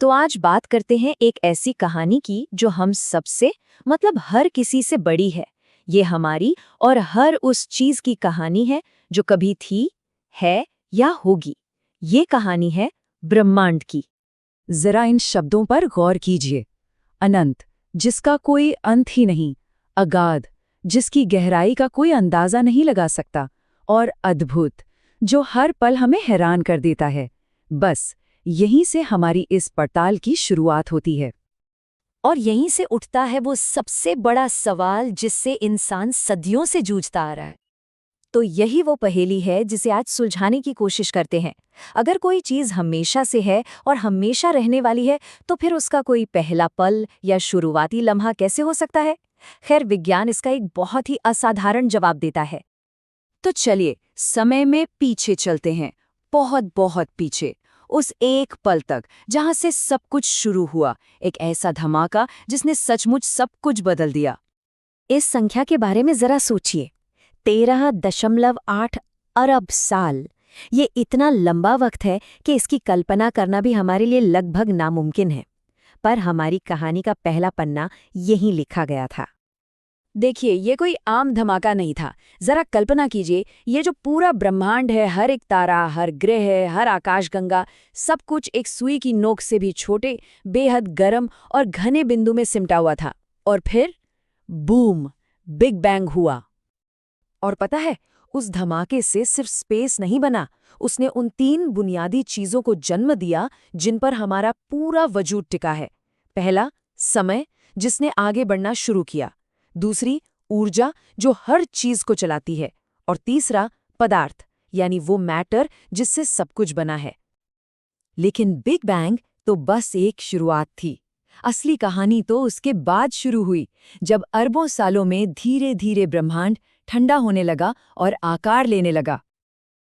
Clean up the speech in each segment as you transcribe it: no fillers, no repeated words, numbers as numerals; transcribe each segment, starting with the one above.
तो आज बात करते हैं एक ऐसी कहानी की जो हम सबसे हर किसी से बड़ी है। ये हमारी और हर उस चीज की कहानी है जो कभी थी, है या होगी। ये कहानी है ब्रह्मांड की। जरा इन शब्दों पर गौर कीजिए। अनंत, जिसका कोई अंत ही नहीं, अगाध, जिसकी गहराई का कोई अंदाजा नहीं लगा सकता, और अद्भुत, जो हर पल हमें हैरान कर देता है। बस यहीं से हमारी इस पड़ताल की शुरुआत होती है। और यहीं से उठता है वो सबसे बड़ा सवाल जिससे इंसान सदियों से जूझता आ रहा है। तो यही वो पहेली है जिसे आज सुलझाने की कोशिश करते हैं। अगर कोई चीज हमेशा से है और हमेशा रहने वाली है, तो फिर उसका कोई पहला पल या शुरुआती लम्हा कैसे हो सकता है? खैर, विज्ञान इसका एक बहुत ही असाधारण जवाब देता है। तो चलिए समय में पीछे चलते हैं, बहुत बहुत पीछे, उस एक पल तक जहां से सब कुछ शुरू हुआ, एक ऐसा धमाका जिसने सचमुच सब कुछ बदल दिया। इस संख्या के बारे में जरा सोचिए, 13.8 अरब साल। ये इतना लंबा वक्त है कि इसकी कल्पना करना भी हमारे लिए लगभग नामुमकिन है। पर हमारी कहानी का पहला पन्ना यहीं लिखा गया था। देखिए, ये कोई आम धमाका नहीं था। जरा कल्पना कीजिए, ये जो पूरा ब्रह्मांड है, हर एक तारा, हर ग्रह, हर आकाशगंगा, सब कुछ एक सुई की नोक से भी छोटे, बेहद गर्म और घने बिंदु में सिमटा हुआ था। और फिर बूम, बिग बैंग हुआ। और पता है, उस धमाके से सिर्फ स्पेस नहीं बना, उसने उन 3 बुनियादी चीजों को जन्म दिया जिन पर हमारा पूरा वजूद टिका है। पहला, समय, जिसने आगे बढ़ना शुरू किया। दूसरी, ऊर्जा, जो हर चीज को चलाती है। और तीसरा, पदार्थ, यानी वो मैटर जिससे सब कुछ बना है। लेकिन बिग बैंग तो बस एक शुरुआत थी। असली कहानी तो उसके बाद शुरू हुई, जब अरबों सालों में धीरे धीरे ब्रह्मांड ठंडा होने लगा और आकार लेने लगा।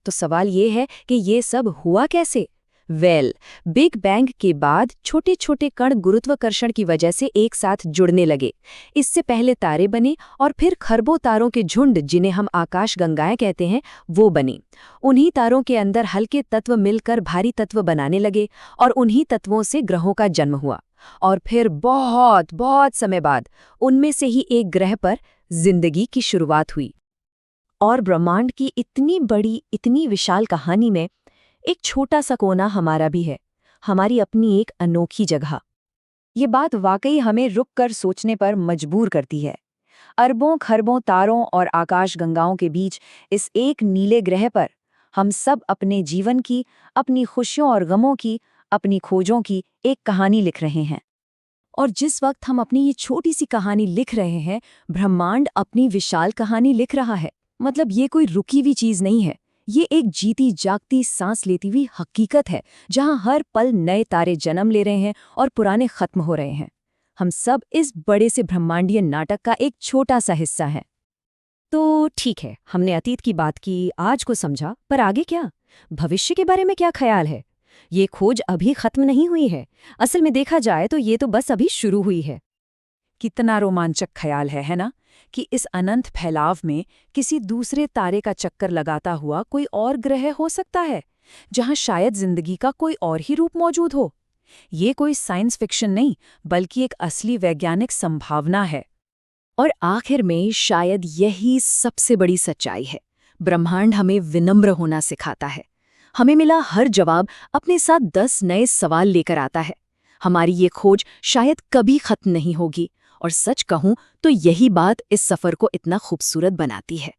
तो सवाल ये है कि ये सब हुआ कैसे? बिग बैंग के बाद छोटे छोटे कण गुरुत्वाकर्षण की वजह से एक साथ जुड़ने लगे। इससे पहले तारे बने और फिर खरबों तारों के झुंड, जिन्हें हम आकाशगंगाएं कहते हैं, वो बने। उन्हीं तारों के अंदर हल्के तत्व मिलकर भारी तत्व बनाने लगे और उन्हीं तत्वों से ग्रहों का जन्म हुआ। और फिर बहुत बहुत समय बाद उनमें से ही एक ग्रह पर जिंदगी की शुरुआत हुई। और ब्रह्मांड की इतनी बड़ी, इतनी विशाल कहानी में एक छोटा सा कोना हमारा भी है, हमारी अपनी एक अनोखी जगह। ये बात वाकई हमें रुक कर सोचने पर मजबूर करती है। अरबों खरबों तारों और आकाशगंगाओं के बीच इस एक नीले ग्रह पर हम सब अपने जीवन की, अपनी खुशियों और गमों की, अपनी खोजों की एक कहानी लिख रहे हैं। और जिस वक्त हम अपनी ये छोटी सी कहानी लिख रहे हैं, ब्रह्मांड अपनी विशाल कहानी लिख रहा है। मतलब ये कोई रुकी हुई चीज नहीं है, ये एक जीती जागती सांस लेती हुई हकीकत है, जहां हर पल नए तारे जन्म ले रहे हैं और पुराने खत्म हो रहे हैं। हम सब इस बड़े से ब्रह्मांडीय नाटक का एक छोटा सा हिस्सा है। तो ठीक है, हमने अतीत की बात की, आज को समझा, पर आगे क्या? भविष्य के बारे में क्या ख्याल है? ये खोज अभी खत्म नहीं हुई है। असल में देखा जाए तो ये तो बस अभी शुरू हुई है। कितना रोमांचक ख्याल है ना, कि इस अनंत फैलाव में किसी दूसरे तारे का चक्कर लगाता हुआ कोई और ग्रह हो सकता है, जहां शायद जिंदगी का कोई और ही रूप मौजूद हो। ये कोई साइंस फिक्शन नहीं, बल्कि एक असली वैज्ञानिक संभावना है। और आखिर में शायद यही सबसे बड़ी सच्चाई है। ब्रह्मांड हमें विनम्र होना सिखाता है। हमें मिला हर जवाब अपने साथ 10 नए सवाल लेकर आता है। हमारी ये खोज शायद कभी खत्म नहीं होगी, और सच कहूं तो यही बात इस सफर को इतना खूबसूरत बनाती है।